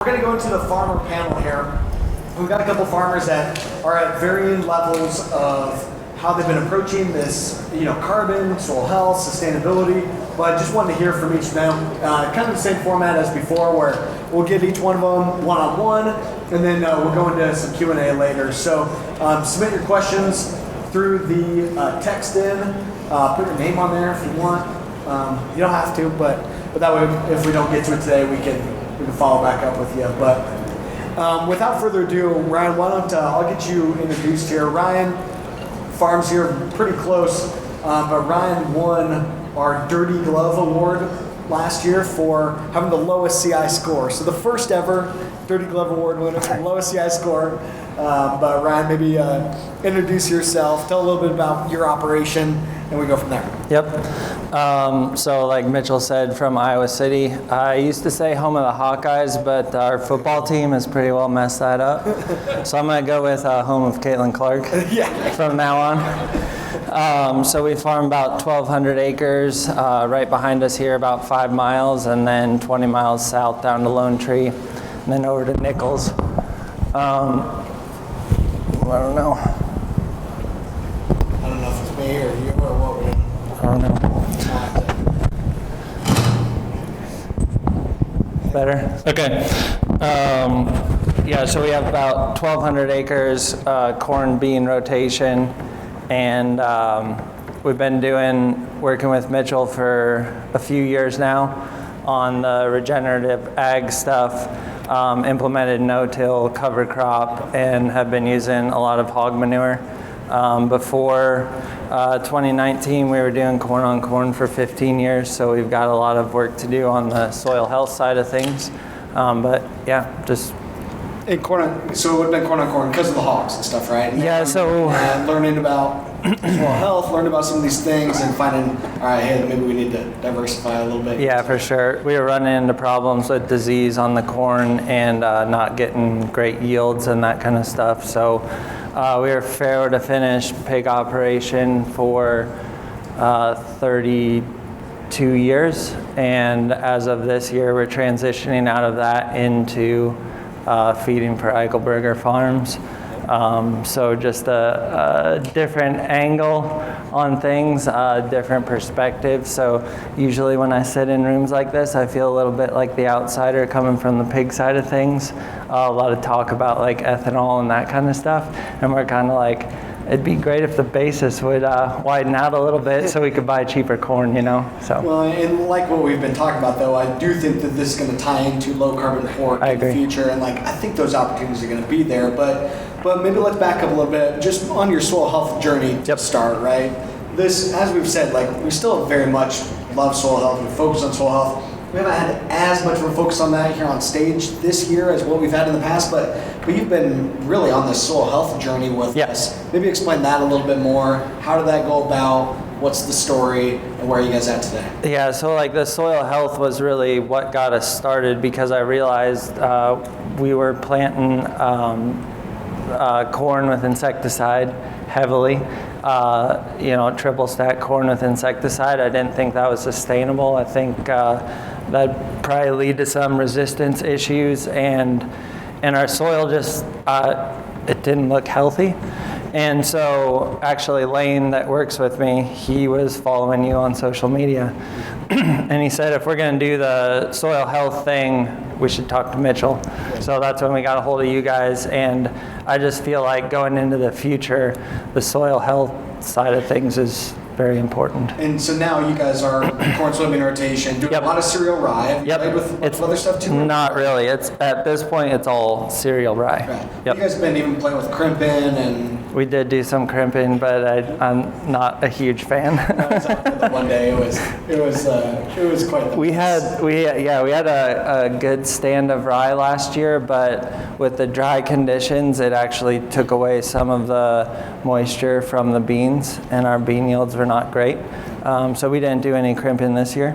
We're going to go into the farmer panel here. We've got a couple farmers that are at varying levels of how they've been approaching this, carbon, soil health, sustainability. But I just wanted to hear from each of them, kind of the same format as before, where we'll give each one of them one-on-one, and then we'll go into some Q&A later. So submit your questions through the text in. Put your name on there if you want. You don't have to, but that way, if we don't get to it today, we can follow back up with you. But without further ado, Ryan, why don't I'll get you introduced here. Ryan farms here pretty close, but Ryan won our Dirty Glove Award last year for having the lowest CI score. So the first ever Dirty Glove Award winner, lowest CI score. But Ryan, maybe introduce yourself, tell a little bit about your operation, and we go from there. Yep. So like Mitchell said, from Iowa City. I used to say home of the Hawkeyes, but our football team has pretty well messed that up. So I'm going to go with home of Caitlin Clark from now on. So we farm about 1,200 acres. Right behind us here, about 5 miles, and then 20 miles south down to Lone Tree, and then over to Nichols. I don't know. I don't know if it's me or you or what we're doing. I don't know. Better? Okay. So we have about 1,200 acres, corn bean rotation, and we've been working with Mitchell for a few years now on the regenerative ag stuff. Implemented no-till cover crop and have been using a lot of hog manure. Before 2019, we were doing corn on corn for 15 years, so we've got a lot of work to do on the soil health side of things. And corn, so it would have been corn on corn because of the hogs and stuff, right? And learning about soil health, learning about some of these things, and finding, all right, hey, maybe we need to diversify a little bit. Yeah, for sure. We were running into problems with disease on the corn and not getting great yields and that kind of stuff. So we were fair to finish pig operation for 32 years, and as of this year, we're transitioning out of that into feeding for Eichelberger Farms. So just a different angle on things, different perspective. So usually when I sit in rooms like this, I feel a little bit like the outsider coming from the pig side of things. A lot of talk about like ethanol and that kind of stuff. And we're kind of like, it'd be great if the basis would widen out a little bit so we could buy cheaper corn, So. Well, and like what we've been talking about, though, I do think that this is going to tie into low carbon pork in the future, and I think those opportunities are going to be there. But maybe let's back up a little bit, just on your soil health journey to start, right? This, as we've said, we still very much love soil health. We focus on soil health. We haven't had as much of a focus on that here on stage this year as what we've had in the past, but you've been really on this soil health journey with us. Maybe explain that a little bit more. How did that go about? What's the story, and where are you guys at today? Yeah, so the soil health was really what got us started, because I realized we were planting corn with insecticide heavily. Triple stack corn with insecticide. I didn't think that was sustainable. I think that'd probably lead to some resistance issues, and our soil just it didn't look healthy. And so actually Lane, that works with me, he was following you on social media, and he said if we're going to do the soil health thing, we should talk to Mitchell. So that's when we got a hold of you guys, and I just feel like going into the future, the soil health side of things is very important. And so now you guys are corn soybean rotation, doing a lot of cereal rye. Have you played with other stuff too? Not really. It's at this point it's all cereal rye. Right. You guys have been even playing with crimping and. We did do some crimping, but I'm not a huge fan. One day it was quite. We had a good stand of rye last year, but with the dry conditions, it actually took away some of the moisture from the beans, and our bean yields were not great. So we didn't do any crimping this year,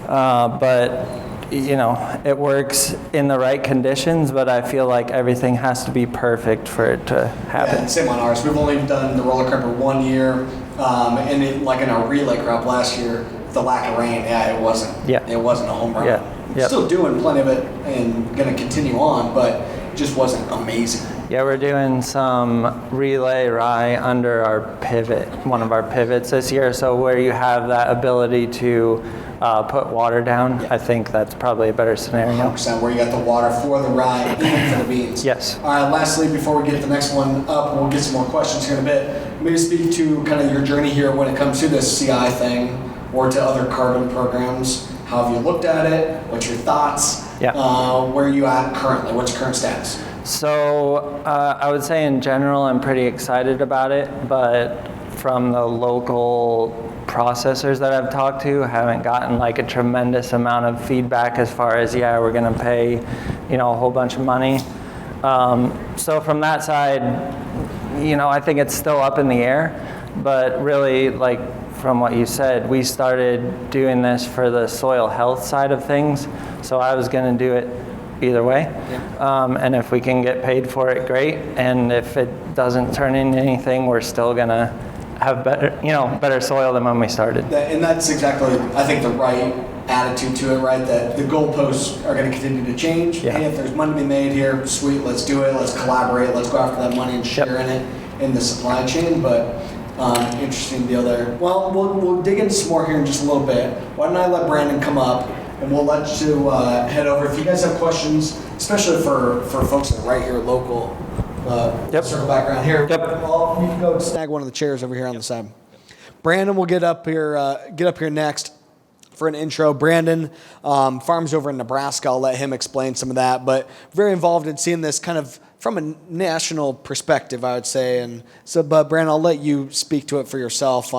but. It works in the right conditions, but I feel like everything has to be perfect for it to happen. Yeah, same on ours. We've only done the roller crimper 1 year, and in our relay crop last year, the lack of rain, it wasn't a home run. Yeah. Yep. Still doing plenty of it and going to continue on, but it just wasn't amazing. Yeah, we're doing some relay rye under our pivot, one of our pivots this year. So where you have that ability to put water down, I think that's probably a better scenario. 100% where you got the water for the rye and for the beans. Yes. All right, lastly, before we get the next one up, we'll get some more questions here in a bit. Maybe speak to kind of your journey here when it comes to this CI thing or to other carbon programs. How have you looked at it? What's your thoughts? Yeah. Where are you at currently? What's your current status? So I would say in general, I'm pretty excited about it, but from the local processors that I've talked to, haven't gotten like a tremendous amount of feedback as far as, yeah, we're gonna pay, a whole bunch of money. So from that side, I think it's still up in the air, but really, like from what you said, we started doing this for the soil health side of things, so I was gonna do it either way. Yeah. And if we can get paid for it, great. And if it doesn't turn into anything, we're still gonna have better soil than when we started. And that's exactly, I think, the right attitude to it, right? That the goalposts are going to continue to change. Yeah. Hey, if there's money to be made here, sweet, let's do it. Let's collaborate. Let's go after that money and share in it in the supply chain. But interesting deal there. Well, we'll dig into some more here in just a little bit. Why don't I let Brandon come up? And we'll let you head over. If you guys have questions, especially for folks that are right here local, circle back around here. Yep. Well, you can go snag one of the chairs over here on the side. Brandon will get up here next for an intro. Brandon farms over in Nebraska. I'll let him explain some of that, but very involved in seeing this kind of from a national perspective, I would say. And so, but Brandon, I'll let you speak to it for yourself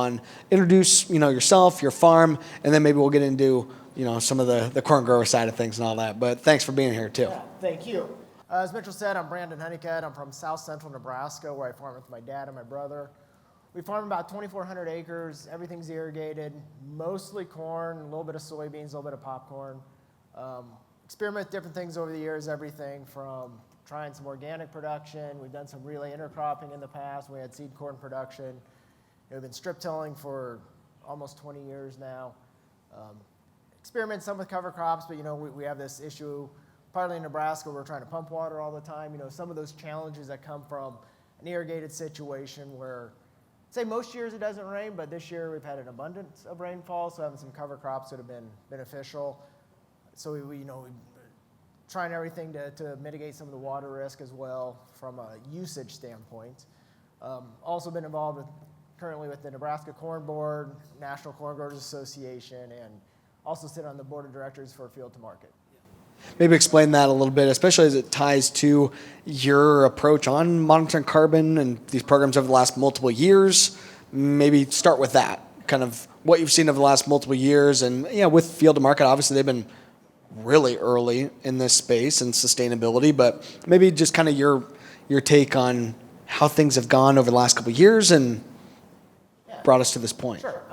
introduce, yourself, your farm, and then maybe we'll get into some of the corn grower side of things and all that. But thanks for being here, too. Yeah, thank you. As Mitchell said, I'm Brandon Hunnicutt. I'm from south central Nebraska, where I farm with my dad and my brother. We farm about 2,400 acres. Everything's irrigated, mostly corn, a little bit of soybeans, a little bit of popcorn. Experiment with different things over the years, everything from trying some organic production. We've done some relay intercropping in the past. We had seed corn production. We've been strip tilling for almost 20 years now. Experiment some with cover crops, but we have this issue, partly in Nebraska, we're trying to pump water all the time. Some of those challenges that come from an irrigated situation where, say most years it doesn't rain, but this year we've had an abundance of rainfall, so having some cover crops would have been beneficial. So we're trying everything to mitigate some of the water risk as well from a usage standpoint. Also been involved currently with the Nebraska Corn Board, National Corn Growers Association, and also sit on the board of directors for Field to Market. Maybe explain that a little bit, especially as it ties to your approach on monitoring carbon and these programs over the last multiple years. Maybe start with that, kind of what you've seen over the last multiple yes. And with Field to Market, obviously they've been really early in this space and sustainability, but maybe just kind of your take on how things have gone over the last couple of years and brought us to this point. Sure.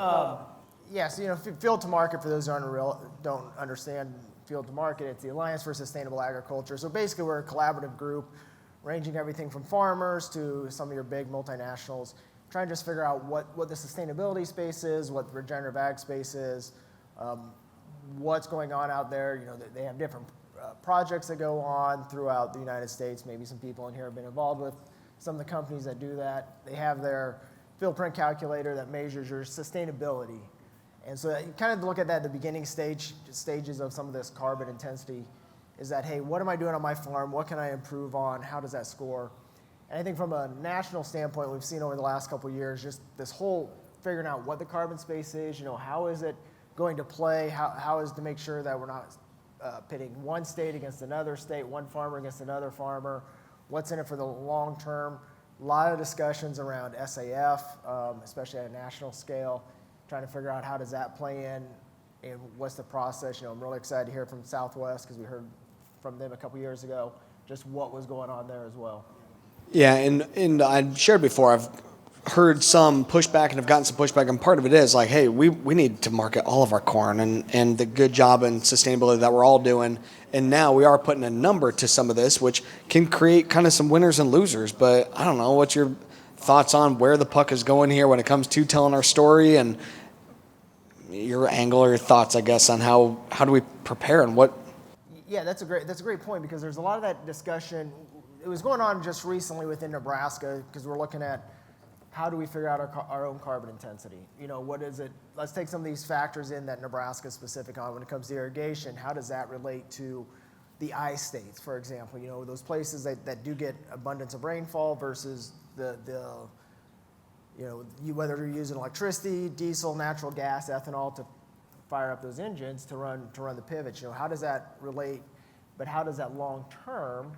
So Field to Market, for those who don't understand Field to Market, it's the Alliance for Sustainable Agriculture. So basically we're a collaborative group ranging everything from farmers to some of your big multinationals, trying to just figure out what the sustainability space is, what the regenerative ag space is, what's going on out there. They have different projects that go on throughout the United States. Maybe some people in here have been involved with some of the companies that do that. They have their field print calculator that measures your sustainability. And so you kind of look at that at the beginning stages of some of this carbon intensity is that, hey, what am I doing on my farm? What can I improve on? How does that score? And I think from a national standpoint, we've seen over the last couple of years just this whole figuring out what the carbon space is, how is it going to play, how is to make sure that we're not pitting one state against another state, one farmer against another farmer, what's in it for the long term. A lot of discussions around SAF, especially at a national scale, trying to figure out how does that play in and what's the process. I'm really excited to hear from Southwest because we heard from them a couple years ago just what was going on there as well. Yeah, and I shared before, I've heard some pushback and have gotten some pushback, and part of it is like, hey, we need to market all of our corn and the good job and sustainability that we're all doing. And now we are putting a number to some of this, which can create kind of some winners and losers. But I don't know, what's your thoughts on where the puck is going here when it comes to telling our story, and your angle or your thoughts, I guess, on how do we prepare and what Yeah, that's a great point, because there's a lot of that discussion. It was going on just recently within Nebraska, because we're looking at how do we figure out our own carbon intensity. What is it? Let's take some of these factors in that Nebraska is specific on when it comes to irrigation. How does that relate to the I states, for example? Those places that do get abundance of rainfall versus whether you're using electricity, diesel, natural gas, ethanol to fire up those engines to run the pivots. How does that relate? But how does that long term?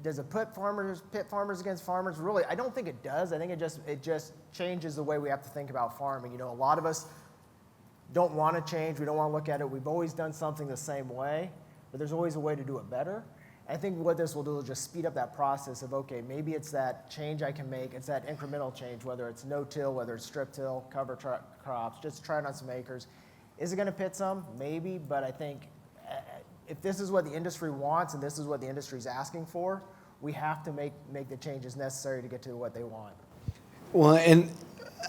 Does it pit farmers against farmers? Really, I don't think it does. I think it just changes the way we have to think about farming. A lot of us don't want to change. We don't want to look at it. We've always done something the same way, but there's always a way to do it better. I think what this will do is just speed up that process of, okay, maybe it's that change I can make. It's that incremental change, whether it's no-till, whether it's strip-till, cover crops, just try it on some acres. Is it going to pit some? Maybe, but I think if this is what the industry wants and this is what the industry is asking for, we have to make the changes necessary to get to what they want. Well, and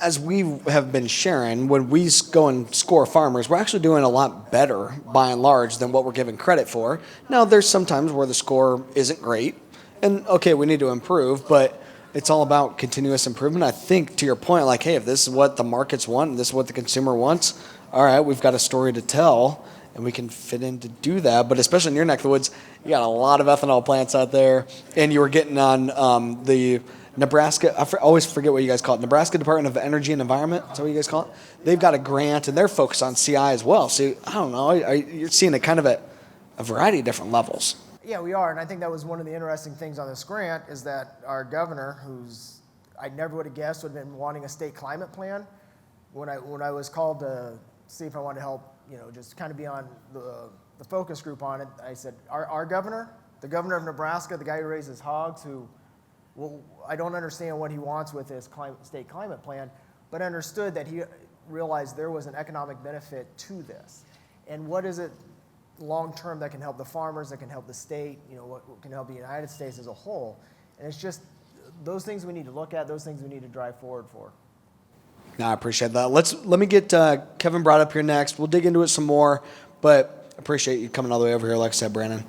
as we have been sharing, when we go and score farmers, we're actually doing a lot better by and large than what we're given credit for. Now, there's some times where the score isn't great, and okay, we need to improve, but it's all about continuous improvement. I think to your point, like, hey, if this is what the markets want and this is what the consumer wants, all right, we've got a story to tell, and we can fit in to do that. But especially in your neck of the woods, you got a lot of ethanol plants out there, and you were getting on the Nebraska, always forget what you guys call it, Nebraska Department of Energy and Environment, is that what you guys call it? They've got a grant, and they're focused on CI as well. So, I don't know, you're seeing it kind of at a variety of different levels. Yeah, we are, and I think that was one of the interesting things on this grant is that our governor, who's I never would have guessed would have been wanting a state climate plan, when I was called to see if I wanted to help, just kind of be on the focus group on it, I said, our governor, the governor of Nebraska, the guy who raises hogs, well, I don't understand what he wants with his state climate plan, but understood that he realized there was an economic benefit to this. And what is it long-term that can help the farmers, that can help the state, what can help the United States as a whole? And it's just those things we need to look at, those things we need to drive forward for. No, I appreciate that. Let me get Kevin brought up here next. We'll dig into it some more, but I appreciate you coming all the way over here, like I said, Brandon.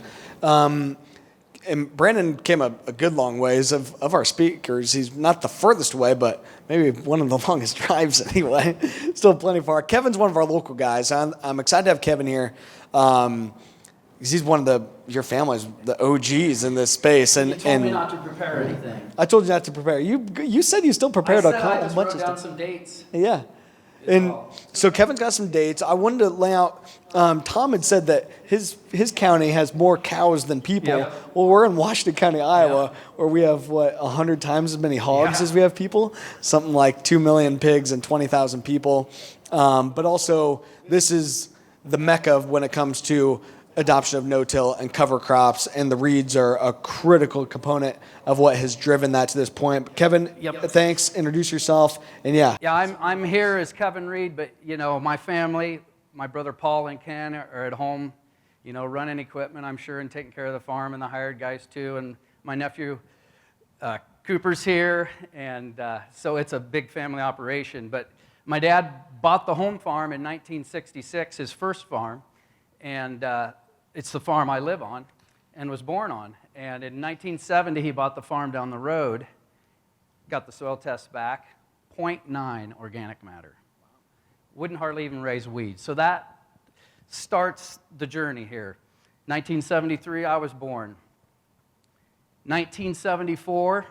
And Brandon came a good long ways of our speakers. He's not the furthest away, but maybe one of the longest drives anyway. Still plenty far. Kevin's one of our local guys. I'm excited to have Kevin here. Because he's one of your family's, the OGs in this space. And you told me not to prepare anything. I told you not to prepare. You said you still prepared a bunch of stuff. I just wrote down some dates. Yeah. And so Kevin's got some dates. I wanted to lay out, Tom had said that his county has more cows than people. Yep. Well, we're in Washington County, Iowa, where we have, 100 times as many hogs as we have people? Something like 2 million pigs and 20,000 people. But also, this is the mecca of when it comes to adoption of no-till and cover crops, and the reeds are a critical component of what has driven that to this point. Kevin, thanks. Introduce yourself, and Yeah, I'm here as Kevin Reed, but my family, my brother Paul and Ken are at home, running equipment, I'm sure, and taking care of the farm and the hired guys too, and my nephew Cooper's here, and so it's a big family operation. But my dad bought the home farm in 1966, his first farm, and it's the farm I live on and was born on. And in 1970, he bought the farm down the road, got the soil test back, 0.9 organic matter. Wouldn't hardly even raise weeds. So that starts the journey here. 1973, I was born. 1974,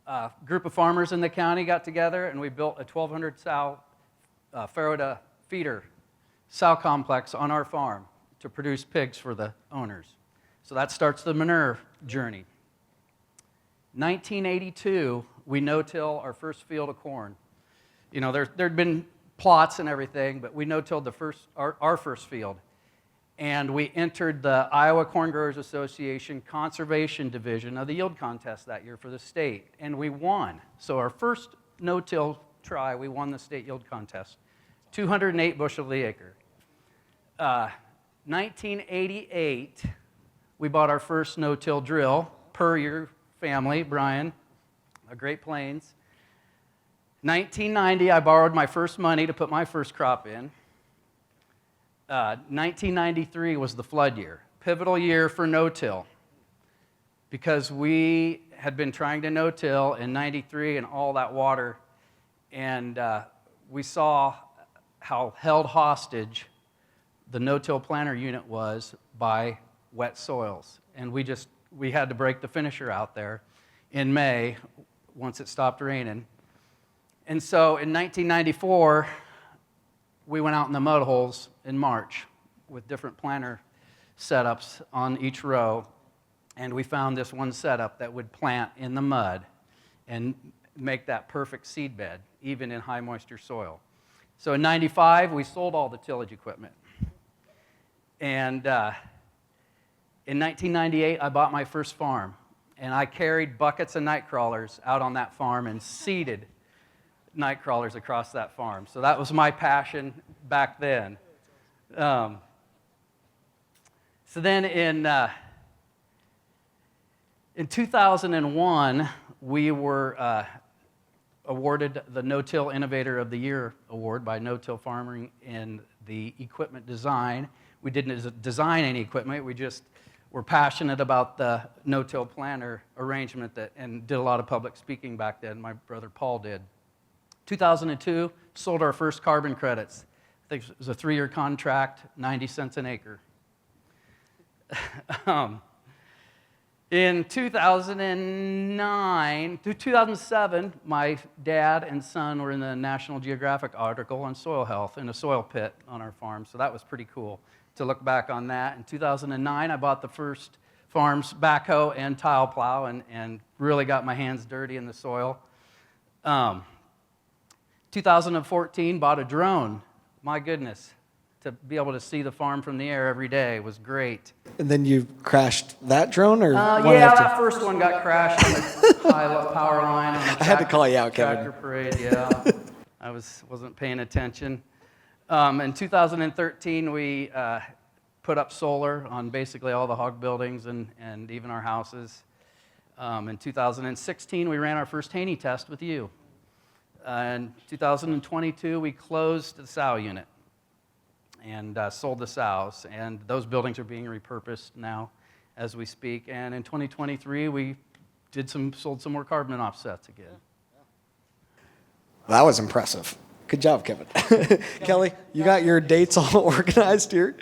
a group of farmers in the county got together and we built a 1,200 sow Farrow feeder sow complex on our farm to produce pigs for the owners. So that starts the manure journey. 1982, we no-till our first field of corn. There'd been plots and everything, but we no-tilled our first field. And we entered the Iowa Corn Growers Association Conservation Division of the yield contest that year for the state, and we won. So our first no-till try, we won the state yield contest, 208 bushel the acre. 1988, we bought our first no-till drill per your family, Brian, Great Plains. 1990, I borrowed my first money to put my first crop in. 1993 was the flood year. pivotal year for no-till because we had been trying to no-till in '93 and all that water, and we saw how held hostage the no-till planter unit was by wet soils. And we had to break the finisher out there in May once it stopped raining. And so in 1994, we went out in the mud holes in March with different planter setups on each row, and we found this one setup that would plant in the mud and make that perfect seed bed, even in high moisture soil. So in '95, we sold all the tillage equipment. And in 1998, I bought my first farm, and I carried buckets of night crawlers out on that farm and seeded night crawlers across that farm. So that was my passion back then. So then in 2001, we were awarded the No-Till Innovator of the Year award by No-Till Farming in the equipment design. We didn't design any equipment. We just were passionate about the no-till planter arrangement and did a lot of public speaking back then. My brother Paul did. 2002, sold our first carbon credits. I think it was a 3-year contract, 90 cents an acre. In 2007, my dad and son were in the National Geographic article on soil health in a soil pit on our farm, so that was pretty cool to look back on that. In 2009, I bought the first farm's backhoe and tile plow and really got my hands dirty in the soil. 2014, bought a drone. My goodness, to be able to see the farm from the air every day was great. And then you crashed that drone, or yeah, that first one got crashed on the high power line. On the I had to call you out, Kevin. Tractor parade, yeah. I wasn't paying attention. In 2013, we put up solar on basically all the hog buildings and even our houses. In 2016, we ran our first Haney test with you. In 2022, we closed the sow unit and sold the sows, and those buildings are being repurposed now as we speak. And in 2023, we sold some more carbon offsets again. That was impressive. Good job, Kevin. Kelly, you got your dates all organized here?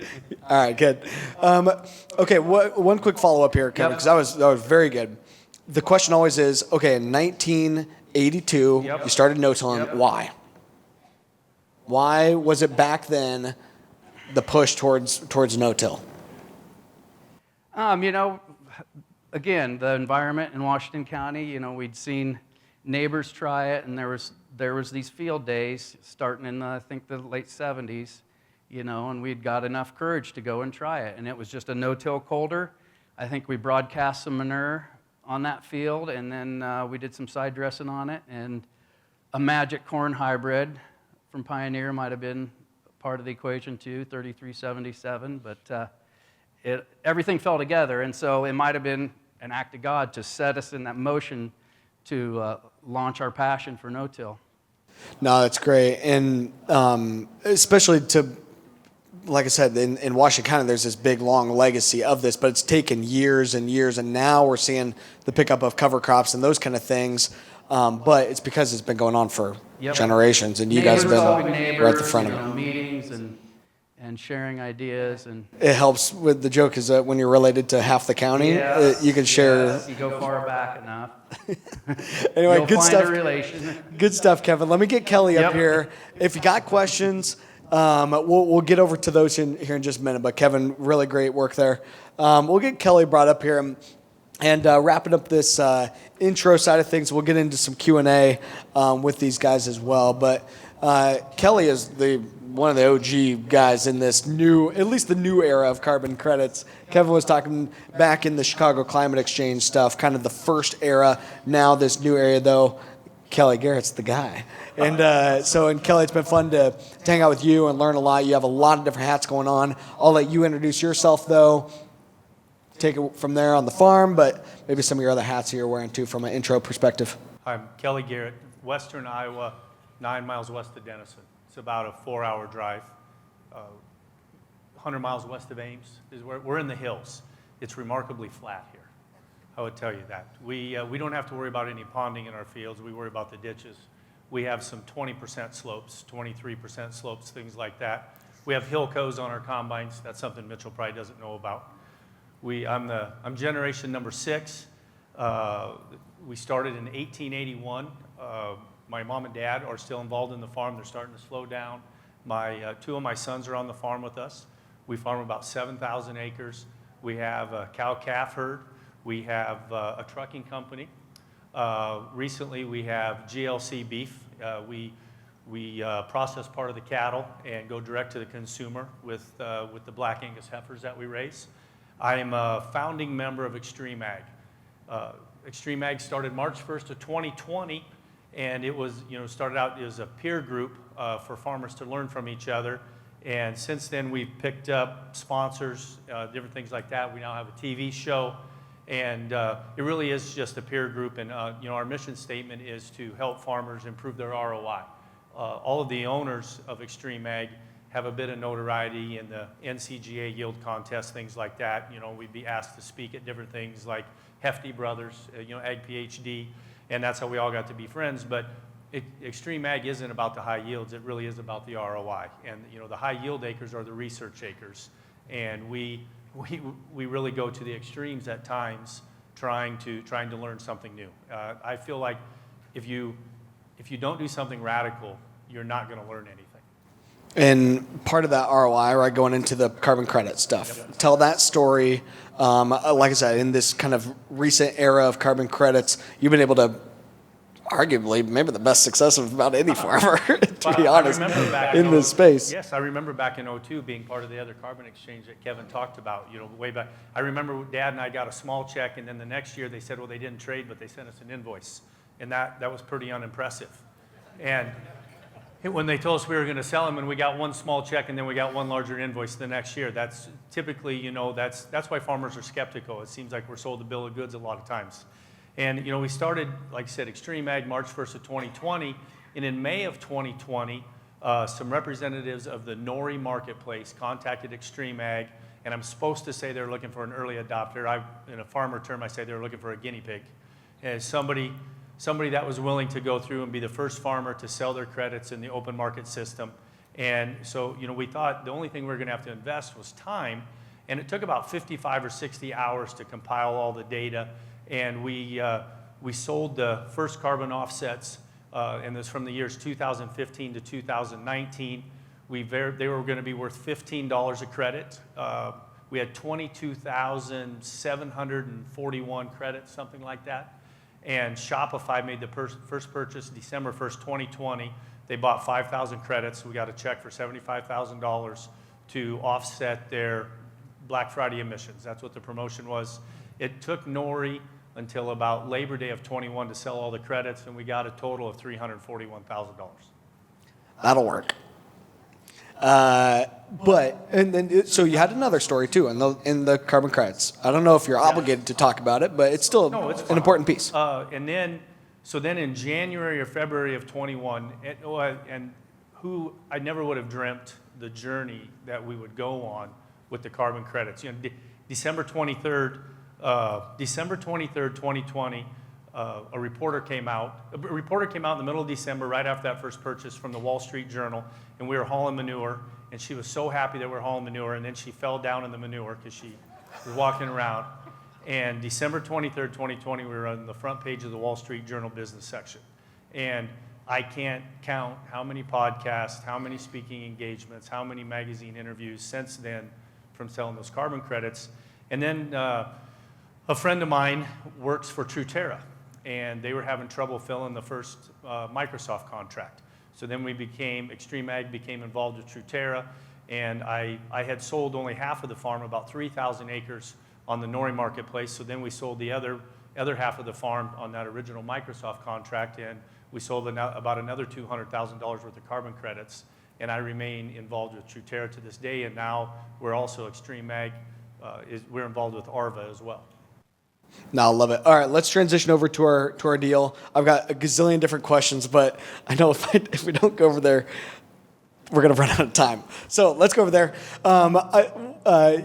All right, good. Okay, one quick follow-up here, Kevin, because that was very good. The question always is, okay, in 1982, you started no-tilling. Why? Why was it back then the push towards no-till? Again, the environment in Washington County, we'd seen neighbors try it, and there was these field days starting in, I think, the late 70s, and we'd got enough courage to go and try it. And it was just a no-till coulter. I think we broadcast some manure on that field, and then we did some side dressing on it, and a magic corn hybrid from Pioneer might have been part of the equation too, 3377, but everything fell together, and so it might have been an act of God to set us in that motion to launch our passion for no-till. No, that's great, and especially like I said, in Washington County, there's this big, long legacy of this, but it's taken years and years, and now we're seeing the pickup of cover crops and those kind of things, but it's because it's been going on for generations, and you guys have been right at the front of it. Meetings and sharing ideas. And it helps with the joke is that when you're related to half the county, you can share. Yes, you go far back enough. Anyway, You'll good find stuff. a relation. Good stuff, Kevin. Let me get Kelly up here. If you got questions, we'll get over to those here in just a minute. But Kevin, really great work there. We'll get Kelly brought up here and wrapping up this intro side of things. We'll get into some Q&A with these guys as well. But Kelly is one of the OG guys in this at least the new era of carbon credits. Kevin was talking back in the Chicago Climate Exchange stuff, kind of the first era. Now this new area, though, Kelly Garrett's the guy. And Kelly, it's been fun to hang out with you and learn a lot. You have a lot of different hats going on. I'll let you introduce yourself, though. Take it from there on the farm, but maybe some of your other hats you're wearing, too, from an intro perspective. I'm Kelly Garrett, western Iowa, 9 miles west of Denison. It's about a 4-hour drive. 100 miles west of Ames. We're in the hills. It's remarkably flat here. I would tell you that. We don't have to worry about any ponding in our fields. We worry about the ditches. We have some 20% slopes, 23% slopes, things like that. We have hill codes on our combines. That's something Mitchell probably doesn't know about. I'm generation number 6. We started in 1881. My mom and dad are still involved in the farm. They're starting to slow down. Two of my sons are on the farm with us. We farm about 7,000 acres. We have a cow-calf herd. We have a trucking company. Recently, we have GLC beef. We process part of the cattle and go direct to the consumer with the Black Angus heifers that we raise. I am a founding member of Extreme Ag. Extreme Ag started March 1st of 2020, and it was, started out as a peer group for farmers to learn from each other. And since then, we've picked up sponsors, different things like that. We now have a TV show, and it really is just a peer group. And our mission statement is to help farmers improve their ROI. All of the owners of Extreme Ag have a bit of notoriety in the NCGA yield contest, things like that. We'd be asked to speak at different things like Hefty Brothers, Ag PhD, and that's how we all got to be friends. But Extreme Ag isn't about the high yields. It really is about the ROI. And the high yield acres are the research acres. And we really go to the extremes at times, trying to learn something new. I feel like if you don't do something radical, you're not going to learn anything. And part of that ROI, right, going into the carbon credit stuff. Yep. Tell that story. Like I said, in this kind of recent era of carbon credits, you've been able to arguably maybe the best success of about any farmer, to be honest, in this space. Yes, I remember back in 2002 being part of the other carbon exchange that Kevin talked about, way back. I remember Dad and I got a small check, and then the next year they said, well, they didn't trade, but they sent us an invoice. And that was pretty unimpressive. And when they told us we were going to sell them, and we got one small check, and then we got one larger invoice the next year, that's typically, that's why farmers are skeptical. It seems like we're sold a bill of goods a lot of times. And, we started, like I said, Extreme Ag March 1st of 2020, and in May of 2020, some representatives of the Nori marketplace contacted Extreme Ag, and I'm supposed to say they're looking for an early adopter. In a farmer term, I say they're looking for a guinea pig. And somebody that was willing to go through and be the first farmer to sell their credits in the open market system. And so, we thought the only thing we were going to have to invest was time, and it took about 55 or 60 hours to compile all the data. And we sold the first carbon offsets, and this from the years 2015 to 2019. They were going to be worth $15 a credit. We had 22,741 credits, something like that. And Shopify made the first purchase December 1st, 2020. They bought 5,000 credits. We got a check for $75,000 to offset their Black Friday emissions. That's what the promotion was. It took Nori until about Labor Day of 21 to sell all the credits, and we got a total of $341,000. That'll work. So you had another story too in the carbon credits. I don't know if you're obligated to talk about it, but it's still an important piece. And then in January or February of 21, I never would have dreamt the journey that we would go on with the carbon credits. December 23rd, 2020, a reporter came out. A reporter came out in the middle of December, right after that first purchase, from the Wall Street Journal, and we were hauling manure, and she was so happy that we were hauling manure, and then she fell down in the manure because she was walking around. And December 23rd, 2020, we were on the front page of the Wall Street Journal business section. And I can't count how many podcasts, how many speaking engagements, how many magazine interviews since then from selling those carbon credits. And then a friend of mine works for Truterra, and they were having trouble filling the first Microsoft contract. So then Extreme Ag became involved with Truterra, and I had sold only half of the farm, about 3,000 acres on the Nori marketplace. So then we sold the other half of the farm on that original Microsoft contract, and we sold about another $200,000 worth of carbon credits. And I remain involved with Truterra to this day, and now we're also Extreme Ag. We're involved with ARVA as well. No, I love it. All right, let's transition over to our deal. I've got a gazillion different questions, but I know if we don't go over there we're going to run out of time. So let's go over there.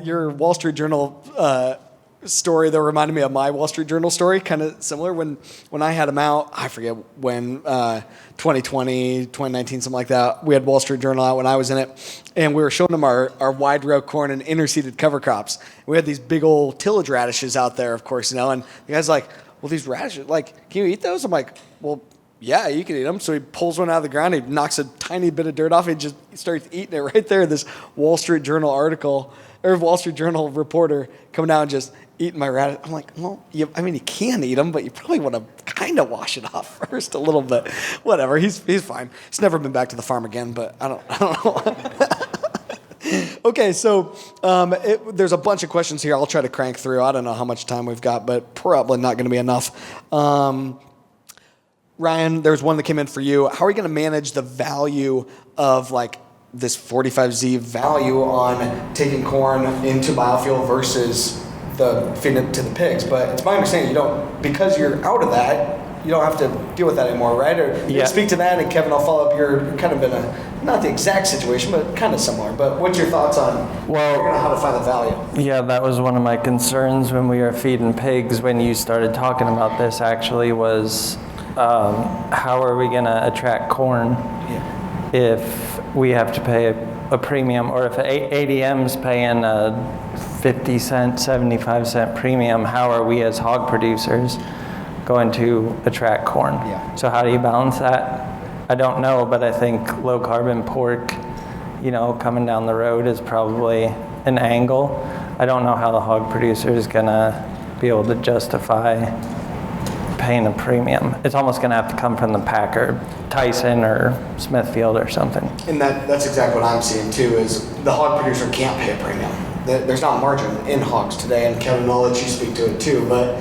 Your Wall Street Journal story, though, reminded me of my Wall Street Journal story, kind of similar. When I had them out, I forget when, 2020, 2019, something like that, we had Wall Street Journal out when I was in it, and we were showing them our wide row corn and interseeded cover crops. We had these big old tillage radishes out there, of course, and the guy's like, well, these radishes, can you eat those? I'm like, well, yeah, you can eat them. So he pulls one out of the ground. He knocks a tiny bit of dirt off. He just starts eating it right there. This Wall Street Journal article, or Wall Street Journal reporter coming down and just eating my radish. I'm like, well, you can eat them, but you probably want to kind of wash it off first a little bit. Whatever. He's fine. He's never been back to the farm again, but I don't know. Okay, so there's a bunch of questions here. I'll try to crank through. I don't know how much time we've got, but probably not going to be enough. Ryan, there's one that came in for you. How are you going to manage the value of this 45Z value on taking corn into biofuel versus the feeding it to the pigs? But it's my understanding because you're out of that, you don't have to deal with that anymore, right? Or Yeah. Speak to that, and Kevin, I'll follow up. You're kind of in not the exact situation, but kind of similar. But what's your thoughts on figuring out how to find the value? Yeah, that was one of my concerns when we were feeding pigs, when you started talking about this actually, was how are we going to attract corn if we have to pay a premium, or if ADM's paying a 50 cent, 75 cent premium, how are we as hog producers going to attract corn? Yeah. So how do you balance that? I don't know, but I think low carbon pork, coming down the road is probably an angle. I don't know how the hog producer is going to be able to justify paying a premium. It's almost going to have to come from the packer, Tyson or Smithfield or something. And that's exactly what I'm seeing too, is the hog producer can't pay a premium. There's not margin in hogs today, and Kevin, I'll let you speak to it too, but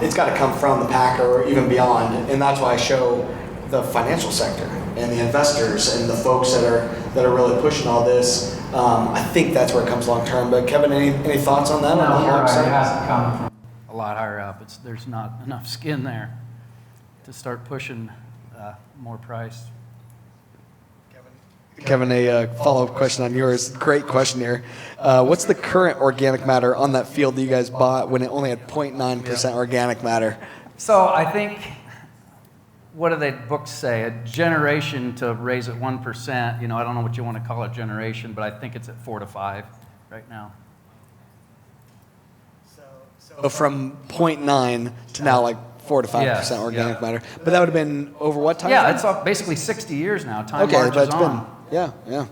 it's got to come from the packer or even beyond, and that's why I show the financial sector and the investors and the folks that are really pushing all this. I think that's where it comes long term. But Kevin, any thoughts on that? No, on the you're hog right. side? It has to come from a lot higher up. There's not enough skin there to start pushing more price. Kevin, a follow-up question on yours. Great question here. What's the current organic matter on that field that you guys bought when it only had 0.9% organic matter? So I think, what do the books say? A generation to raise it 1%. I don't know what you want to call a generation, but I think it's at 4 to 5 right now. So from 0.9 to now 4 to 5% Yes, organic yeah. matter. But that would have been over what time? Yeah, frame? it's basically 60 years now. Time Okay, marches but it's on. been, yeah.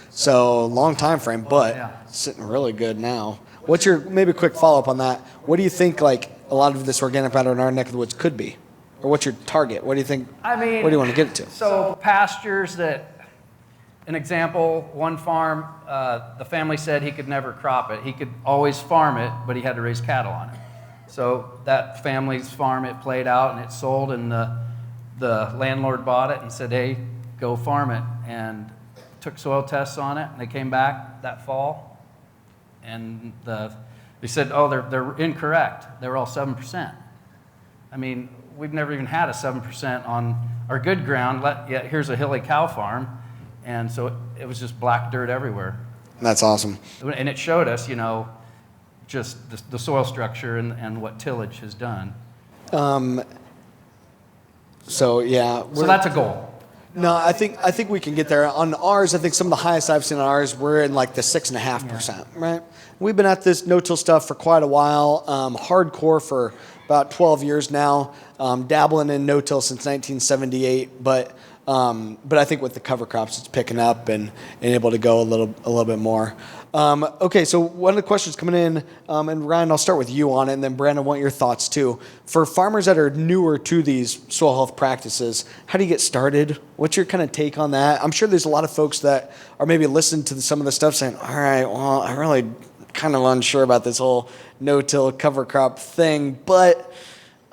So long time frame, but Yeah. sitting really good now. What's your, maybe a quick follow-up on that? What do you think a lot of this organic matter in our neck of the woods could be? Or what's your target? What do you think, I mean, what do you want to get it to? So pastures an example, one farm, the family said he could never crop it. He could always farm it, but he had to raise cattle on it. So that family's farm, it played out and it sold, and the landlord bought it and said, hey, go farm it. And took soil tests on it, and they came back that fall, and they said, oh, they're incorrect. They were all 7%. I mean, we've never even had a 7% on our good ground. Here's a hilly cow farm, and so it was just black dirt everywhere. That's awesome. And it showed us, just the soil structure and what tillage has done. So yeah. So that's a goal. No, I think we can get there. On ours, I think some of the highest I've seen on ours, we're in the 6.5%, right? We've been at this no-till stuff for quite a while, hardcore for about 12 years now, dabbling in no-till since 1978, but I think with the cover crops, it's picking up and able to go a little bit more. Okay, so one of the questions coming in, and Ryan, I'll start with you on it, and then Brandon, I want your thoughts too. For farmers that are newer to these soil health practices, how do you get started? What's your kind of take on that? I'm sure there's a lot of folks that are maybe listening to some of the stuff saying, all right, well, I'm really kind of unsure about this whole no-till cover crop thing, but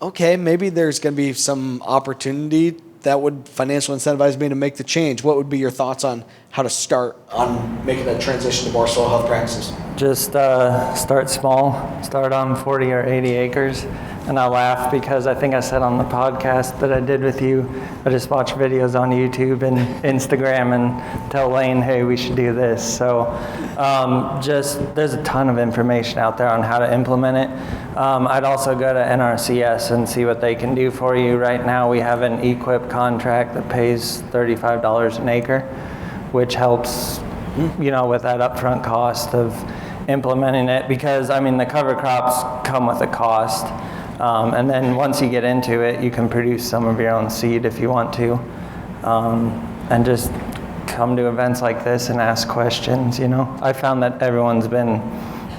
okay, maybe there's going to be some opportunity that would financially incentivize me to make the change. What would be your thoughts on how to start on making that transition to more soil health practices? Just start small, start on 40 or 80 acres. And I laugh because I think I said on the podcast that I did with you, I just watch videos on YouTube and Instagram and tell Lane, hey, we should do this. So there's a ton of information out there on how to implement it. I'd also go to NRCS and see what they can do for you. Right now we have an EQIP contract that pays $35 an acre, which helps, with that upfront cost of implementing it, because the cover crops come with a cost. And then once you get into it, you can produce some of your own seed if you want to. And just come to events like this and ask questions, I found that everyone's been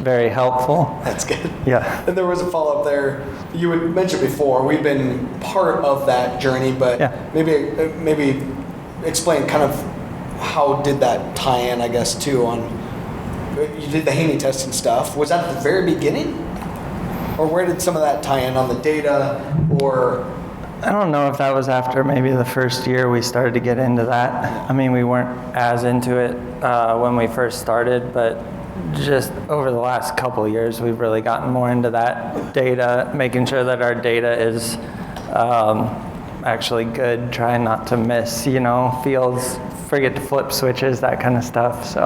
very helpful. That's good. Yeah. And there was a follow-up there. You had mentioned before, we've been part of that journey, but maybe explain kind of how did that tie in, I guess, too, on, you did the Haney testing stuff. Was that at the very beginning? Or where did some of that tie in on the data, or? I don't know if that was after maybe the first year we started to get into that. We weren't as into it when we first started, but just over the last couple of years, we've really gotten more into that data, making sure that our data is actually good, trying not to miss, fields, forget to flip switches, that kind of stuff. So.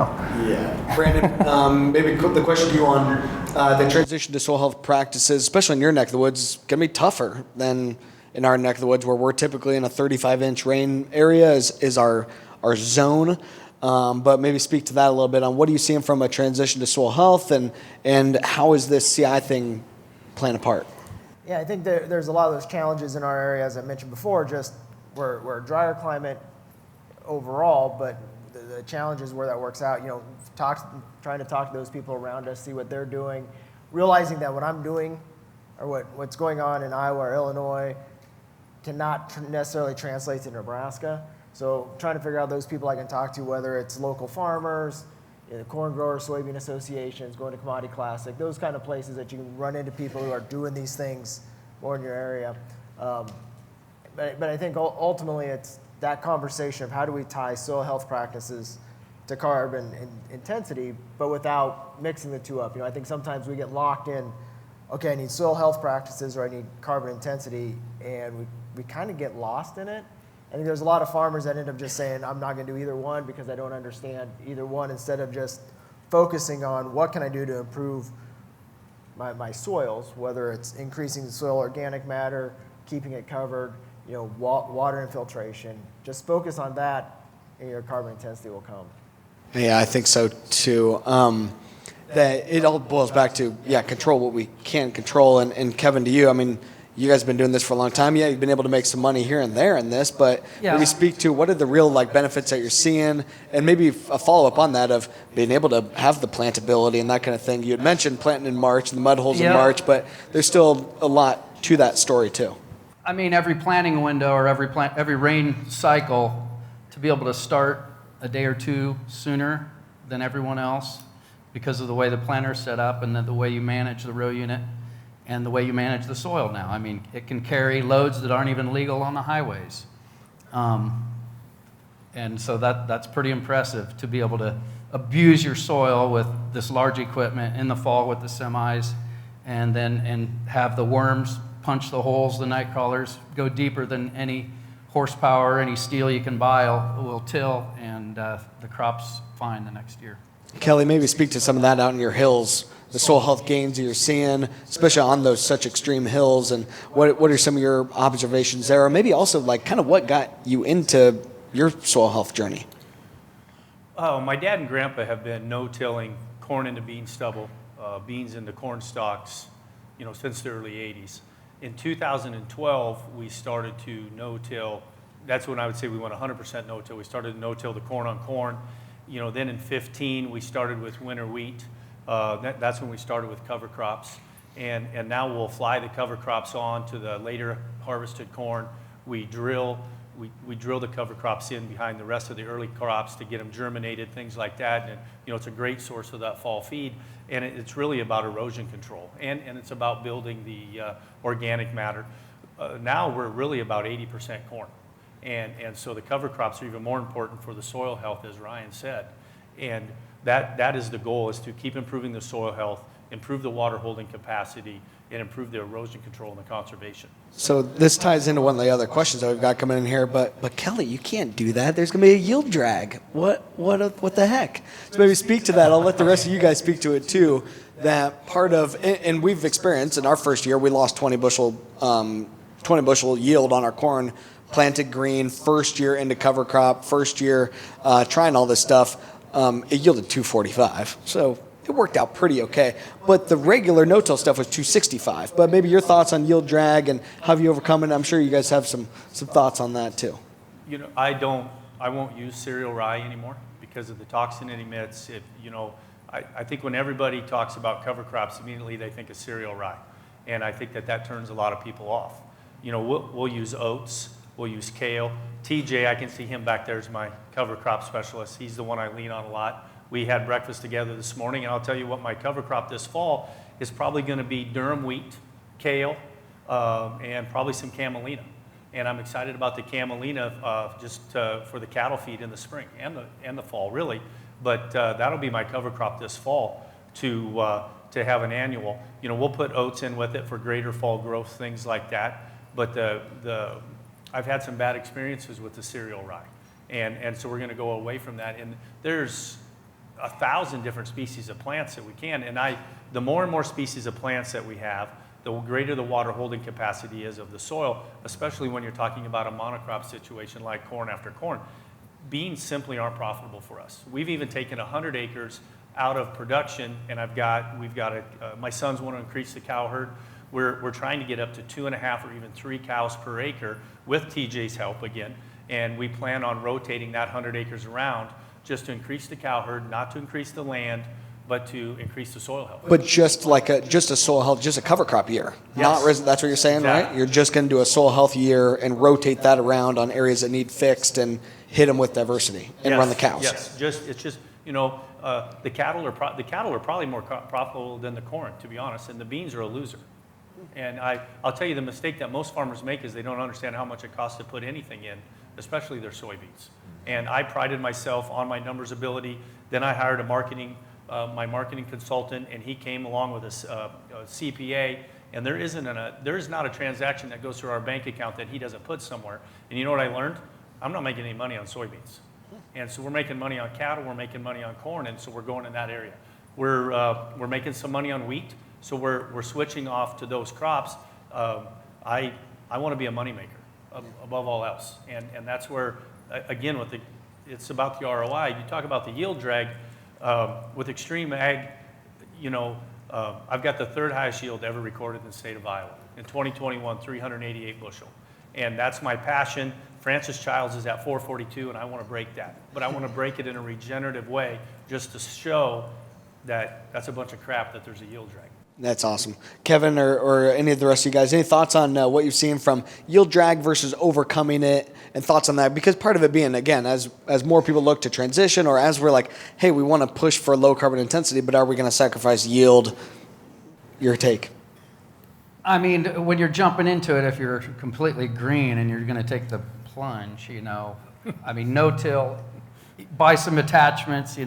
Yeah. Brandon, maybe the question to you on the transition to soil health practices, especially in your neck of the woods, is going to be tougher than in our neck of the woods, where we're typically in a 35-inch rain area is our zone. But maybe speak to that a little bit on what are you seeing from a transition to soil health, and how is this CI thing playing a part? Yeah, I think there's a lot of those challenges in our area, as I mentioned before. Just we're a drier climate overall, but the challenge is where that works out. Trying to talk to those people around us, see what they're doing, realizing that what I'm doing or what's going on in Iowa or Illinois cannot necessarily translate to Nebraska. So trying to figure out those people I can talk to, whether it's local farmers, corn growers, soybean associations, going to Commodity Classic, those kind of places that you can run into people who are doing these things more in your area. But I think ultimately it's that conversation of how do we tie soil health practices to carbon intensity, but without mixing the two up. I think sometimes we get locked in, okay, I need soil health practices or I need carbon intensity, and we kind of get lost in it. I think there's a lot of farmers that end up just saying, I'm not going to do either one because I don't understand either one, instead of just focusing on what can I do to improve my soils, whether it's increasing the soil organic matter, keeping it covered, water infiltration. Just focus on that and your carbon intensity will come. Yeah, I think so too. That it all boils back to, control what we can control. And Kevin, to you, you guys have been doing this for a long time. Yeah, you've been able to make some money here and there in this, but maybe speak to what are the real benefits that you're seeing, and maybe a follow-up on that of being able to have the plantability and that kind of thing. You had mentioned planting in March and the mud holes in March, but there's still a lot to that story too. Every planting window or every rain cycle, to be able to start a day or two sooner than everyone else because of the way the planter's set up and the way you manage the row unit and the way you manage the soil now. It can carry loads that aren't even legal on the highways. And so that's pretty impressive to be able to abuse your soil with this large equipment in the fall with the semis, and have the worms punch the holes, the night crawlers go deeper than any horsepower, any steel you can buy will till, and the crop's fine the next year. Kelly, maybe speak to some of that out in your hills, the soil health gains you're seeing, especially on those such extreme hills, and what are some of your observations there, or maybe also kind of what got you into your soil health journey? Oh, my dad and grandpa have been no-tilling corn into bean stubble, beans into corn stalks, since the early 80s. In 2012, we started to no-till. That's when I would say we went 100% no-till. We started to no-till the corn on corn. Then in 15, we started with winter wheat. That's when we started with cover crops. And now we'll fly the cover crops on to the later harvested corn. We drill the cover crops in behind the rest of the early crops to get them germinated, things like that. And it's a great source of that fall feed. And it's really about erosion control. And it's about building the organic matter. Now we're really about 80% corn. And so the cover crops are even more important for the soil health, as Ryan said. And that is the goal, is to keep improving the soil health, improve the water holding capacity, and improve the erosion control and the conservation. So this ties into one of the other questions that we've got coming in here, but Kelly, you can't do that. There's going to be a yield drag. What the heck? So maybe speak to that. I'll let the rest of you guys speak to it too. That part of, and we've experienced in our first year, we lost 20 bushel yield on our corn, planted green, first year into cover crop, first year trying all this stuff. It yielded 245. So it worked out pretty okay. But the regular no-till stuff was 265. But maybe your thoughts on yield drag and how have you overcome it? I'm sure you guys have some thoughts on that too. You know, I won't use cereal rye anymore because of the toxin it emits. I think when everybody talks about cover crops, immediately they think of cereal rye. And I think that turns a lot of people off. You know, we'll use oats, we'll use kale. TJ, I can see him back there as my cover crop specialist. He's the one I lean on a lot. We had breakfast together this morning, and I'll tell you what, my cover crop this fall is probably going to be durum wheat, kale, and probably some camelina. And I'm excited about the camelina just for the cattle feed in the spring and the fall, really. But that'll be my cover crop this fall to have an annual. You know, we'll put oats in with it for greater fall growth, things like that. But I've had some bad experiences with the cereal rye, and so we're going to go away from that. And there's 1,000 different species of plants that we can, and the more and more species of plants that we have, the greater the water holding capacity is of the soil, especially when you're talking about a monocrop situation like corn after corn. Beans simply aren't profitable for us. We've even taken 100 acres out of production, and my sons want to increase the cow herd. We're trying to get up to 2.5 or even 3 cows per acre with TJ's help again, and we plan on rotating that 100 acres around just to increase the cow herd, not to increase the land, but to increase the soil health. But just a soil health, just a cover crop year. Yes. That's what you're saying, Exactly. Right? You're just going to do a soil health year and rotate that around on areas that need fixed and hit them with diversity and run the cows. Yes, it's just the cattle are probably more profitable than the corn, to be honest, and the beans are a loser. And I'll tell you, the mistake that most farmers make is they don't understand how much it costs to put anything in, especially their soybeans. And I prided myself on my numbers ability. Then I hired my marketing consultant, and he came along with a CPA. And there is not a transaction that goes through our bank account that he doesn't put somewhere. And you know what I learned? I'm not making any money on soybeans. And so we're making money on cattle, we're making money on corn, and so we're going in that area. We're making some money on wheat, so we're switching off to those crops. I want to be a moneymaker above all else, and that's where, again, it's about the ROI. You talk about the yield drag with extreme ag. I've got the 3rd highest yield ever recorded in the state of Iowa in 2021, 388 bushel, and that's my passion. Francis Childs is at 442, and I want to break that. But I want to break it in a regenerative way just to show that that's a bunch of crap, that there's a yield drag. That's awesome. Kevin or any of the rest of you guys, any thoughts on what you've seen from yield drag versus overcoming it, and thoughts on that? Because part of it being, again, as more people look to transition, or as we're like, hey, we want to push for low carbon intensity, but are we going to sacrifice yield? Your take. I mean, when you're jumping into it, if you're completely green and you're going to take the plunge, I mean, no-till, buy some attachments,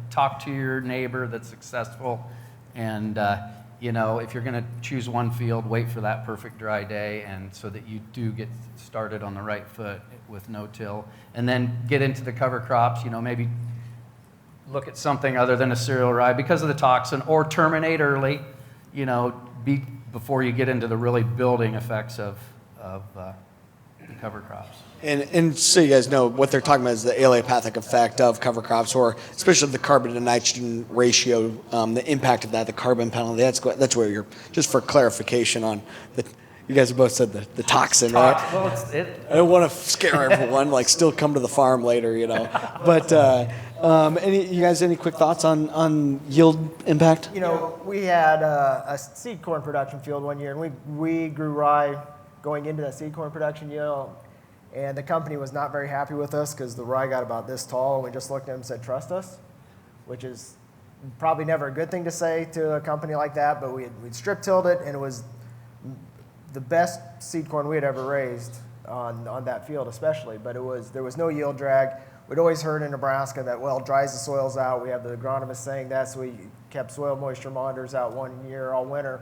talk to your neighbor that's successful, and if you're going to choose one field, wait for that perfect dry day, and so that you do get started on the right foot with no-till, and then get into the cover crops. Maybe look at something other than a cereal rye because of the toxin, or terminate early. Before you get into the really building effects of the cover crops. And so you guys know what they're talking about is the allelopathic effect of cover crops, or especially the carbon to nitrogen ratio, the impact of that, the carbon penalty. That's where you're, just for clarification on the, you guys have both said the toxin, right? Well, I don't want to scare everyone, still come to the farm later, But you guys, any quick thoughts on yield impact? We had a seed corn production field one year, and we grew rye going into that seed corn production yield, and the company was not very happy with us because the rye got about this tall, and we just looked at them and said, trust us, which is probably never a good thing to say to a company like that, but we'd strip-tilled it, and it was the best seed corn we had ever raised on that field especially, but there was no yield drag. we'd always heard in Nebraska that, well, it dries the soils out. We have the agronomists saying that, so we kept soil moisture monitors out one year, all winter,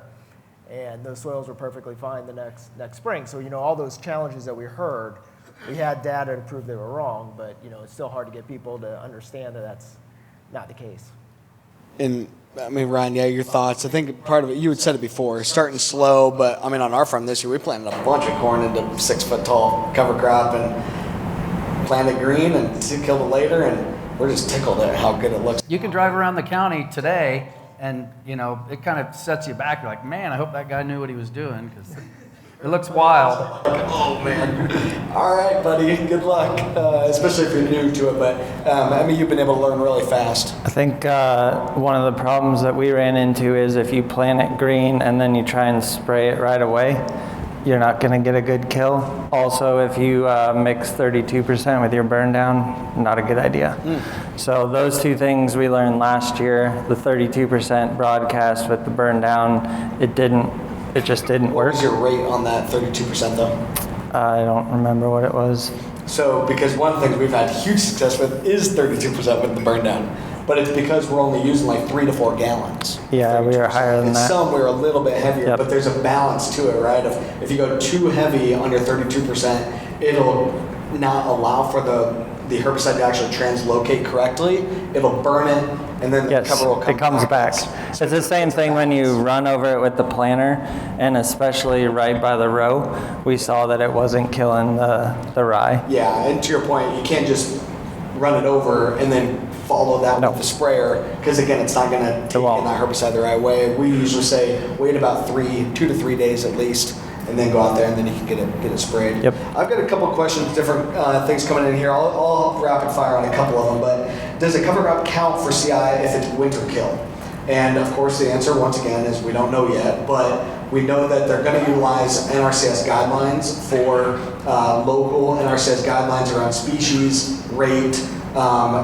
and those soils were perfectly fine the next spring. So, all those challenges that we heard, we had data to prove they were wrong, but, it's still hard to get people to understand that that's not the case. And I mean, Ryan, yeah, your thoughts. I think part of it, you had said it before, starting slow, but I mean, on our farm this year, we planted a bunch of corn into 6 foot tall cover crop and planted green and killed it later, and we're just tickled at how good it looks. You can drive around the county today, and it kind of sets you back. You're like, man, I hope that guy knew what he was doing, because it looks wild. Oh man! All right, buddy. Good luck, especially if you're new to it. But I mean, you've been able to learn really fast. I think one of the problems that we ran into is if you plant it green and then you try and spray it right away, you're not going to get a good kill. Also, if you mix 32% with your burn down, not a good idea. So those two things we learned last year, the 32% broadcast with the burn down, it just didn't work. What was your rate on that 32% though? I don't remember what it was. So, because one of the things we've had huge success with is 32% with the burn down, but it's because we're only using like 3 to 4 gallons. Yeah, we were higher than and that. Some we're a little bit heavier, Yep. but there's a balance to it, right? If you go too heavy on your 32%, it'll not allow for the herbicide to actually translocate correctly. It'll burn it, and then the Yes, cover will come it comes back. So It's the same thing when you run over it with the planter, and especially right by the row, we saw that it wasn't killing the rye. Yeah, and to your point, you can't just run it over and then follow that No. with the sprayer, because again, it's not going to take in won't. that herbicide the right way. We usually say wait about 2 to 3 days at least, and then go out there and then you can get it sprayed. Yep. I've got a couple of questions, different things coming in here. I'll rapid fire on a couple of them, but does a cover crop count for CI if it's winter kill? And of course the answer once again is we don't know yet, but we know that they're going to utilize NRCS guidelines for local NRCS guidelines around species, rate,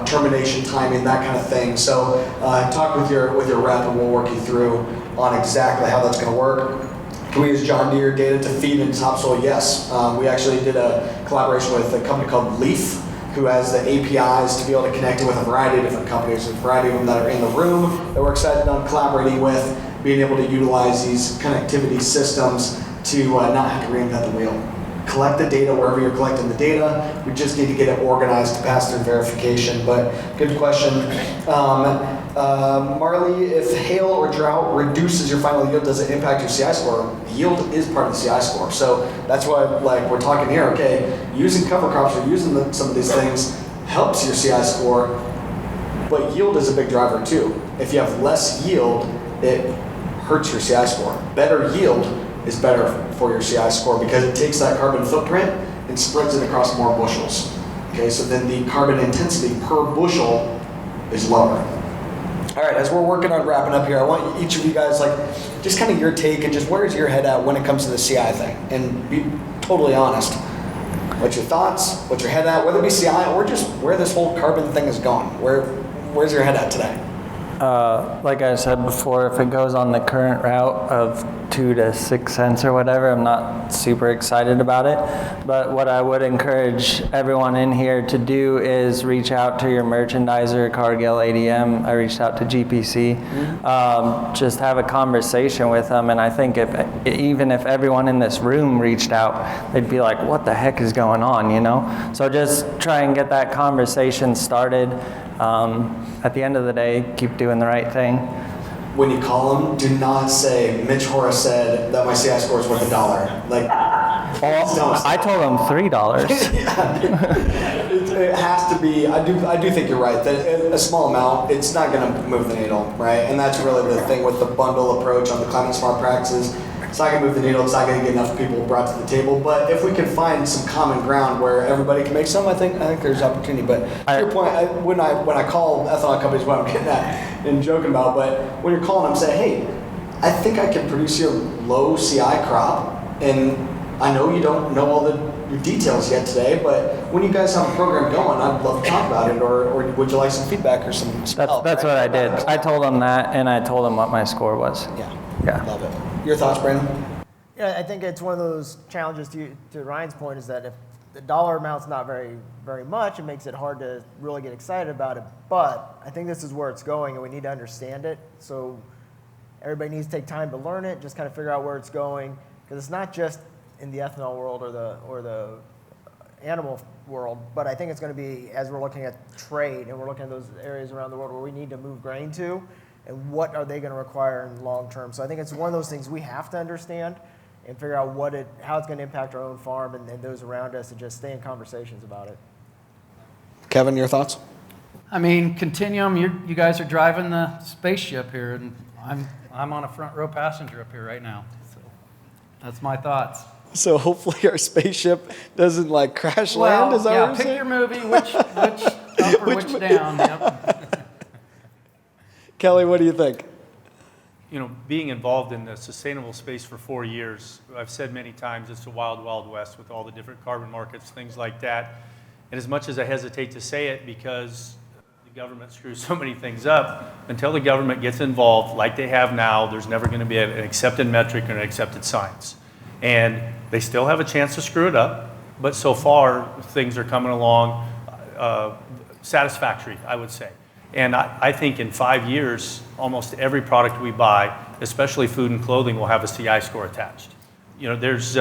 termination timing, that kind of thing. So talk with your rep and we'll work you through on exactly how that's going to work. Can we use John Deere data to feed into topsoil? Yes. We actually did a collaboration with a company called Leaf, who has the APIs to be able to connect it with a variety of different companies. There's a variety of them that are in the room that we're excited on collaborating with, being able to utilize these connectivity systems to not have to reinvent the wheel. Collect the data wherever you're collecting the data. We just need to get it organized to pass through verification. But good question. Marley, if hail or drought reduces your final yield, does it impact your CI score? Yield is part of the CI score. So that's why we're talking here, okay, using cover crops or using some of these things helps your CI score, but yield is a big driver too. If you have less yield, it hurts your CI score. Better yield is better for your CI score because it takes that carbon footprint and spreads it across more bushels. Okay, so then the carbon intensity per bushel is lower. All right, as we're working on wrapping up here, I want each of you guys, just kind of your take and just where's your head at when it comes to the CI thing? And be totally honest. What's your thoughts? What's your head at? Whether it be CI or just where this whole carbon thing is going. Where's your head at today? Like I said before, if it goes on the current route of 2 to 6 cents or whatever, I'm not super excited about it. But what I would encourage everyone in here to do is reach out to your merchandiser, Cargill, ADM. I reached out to GPC. Just have a conversation with them. And I think even if everyone in this room reached out, they'd be like, what the heck is going on, So just try and get that conversation started. At the end of the day, keep doing the right thing. When you call them, do not say, Mitch Hora said that my CI score is worth $1. I told them $3. It has to be, I do think you're right, that a small amount, it's not going to move the needle, right? And that's really the thing with the bundle approach on the climate smart practices. It's not going to move the needle, it's not going to get enough people brought to the table, but if we can find some common ground where everybody can make some, I think there's opportunity. But to your point, when I call ethanol companies, what I'm getting at and joking about, but when you're calling them, say, hey, I think I can produce your low CI crop, and I know you don't know all the details yet today, but when you guys have a program going, I'd love to talk about it, or would you like some feedback or some help? That's what I did. I told them that, and I told them what my score was. Yeah. Love it. Your thoughts, Brandon? Yeah, I think it's one of those challenges to Ryan's point is that the dollar amount's not very much. It makes it hard to really get excited about it. But I think this is where it's going, and we need to understand it. So everybody needs to take time to learn it, just kind of figure out where it's going, because it's not just in the ethanol world or the animal world, but I think it's going to be, as we're looking at trade and we're looking at those areas around the world where we need to move grain to, and what are they going to require in the long term. So I think it's one of those things we have to understand and figure out how it's going to impact our own farm and those around us, and just stay in conversations about it. Kevin, your thoughts? I mean, Continuum, you guys are driving the spaceship here, and I'm on a front row passenger up here right now. So that's my thoughts. So hopefully our spaceship doesn't like crash land. Is that what you're pick saying? your movie, which up or which down. Yep. Kelly, what do you think? You know, being involved in the sustainable space for 4 years, I've said many times it's a wild, wild west with all the different carbon markets, things like that. And as much as I hesitate to say it because the government screws so many things up, until the government gets involved like they have now, there's never going to be an accepted metric or an accepted science. And they still have a chance to screw it up, but so far things are coming along satisfactory, I would say. And I think in 5 years, almost every product we buy, especially food and clothing, will have a CI score attached. You know, there's,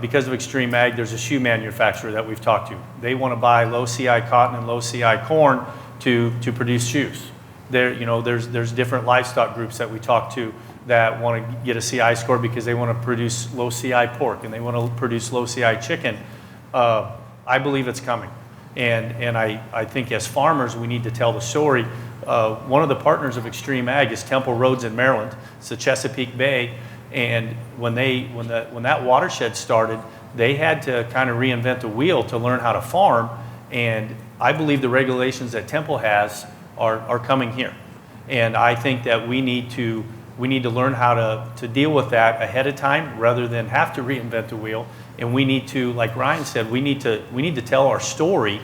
because of Extreme Ag, there's a shoe manufacturer that we've talked to. They want to buy low CI cotton and low CI corn to produce shoes. There's different livestock groups that we talk to that want to get a CI score because they want to produce low CI pork and they want to produce low CI chicken. I believe it's coming. And I think as farmers, we need to tell the story. One of the partners of Extreme Ag is Temple Roads in Maryland. It's the Chesapeake Bay. And when that watershed started, they had to kind of reinvent the wheel to learn how to farm. And I believe the regulations that Temple has are coming here. And I think that we need to learn how to deal with that ahead of time rather than have to reinvent the wheel. And we need to, like Ryan said, we need to tell our story,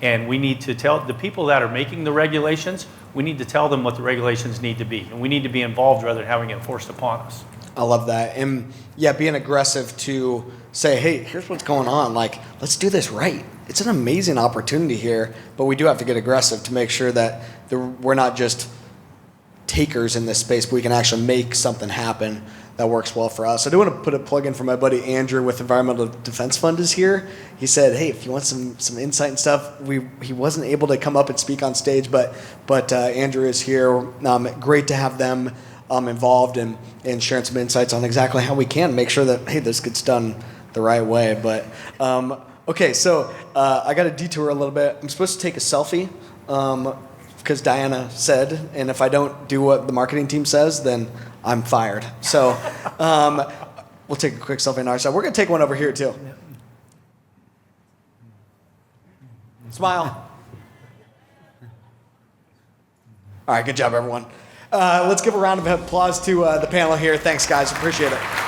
and we need to tell the people that are making the regulations, we need to tell them what the regulations need to be. And we need to be involved rather than having it forced upon us. I love that. And yeah, being aggressive to say, hey, here's what's going on. Like, let's do this right. It's an amazing opportunity here, but we do have to get aggressive to make sure that we're not just takers in this space, but we can actually make something happen that works well for us. I do want to put a plug in for my buddy Andrew with Environmental Defense Fund is here. He said, hey, if you want some insight and stuff, he wasn't able to come up and speak on stage, but Andrew is here. Great to have them involved and sharing some insights on exactly how we can make sure that, hey, this gets done the right way. But okay, so I got to detour a little bit. I'm supposed to take a selfie because Diana said, and if I don't do what the marketing team says, then I'm fired. So we'll take a quick selfie on our side. We're going to take one over here too. Smile. All right, good job, everyone. Let's give a round of applause to the panel here. Thanks, guys. Appreciate it.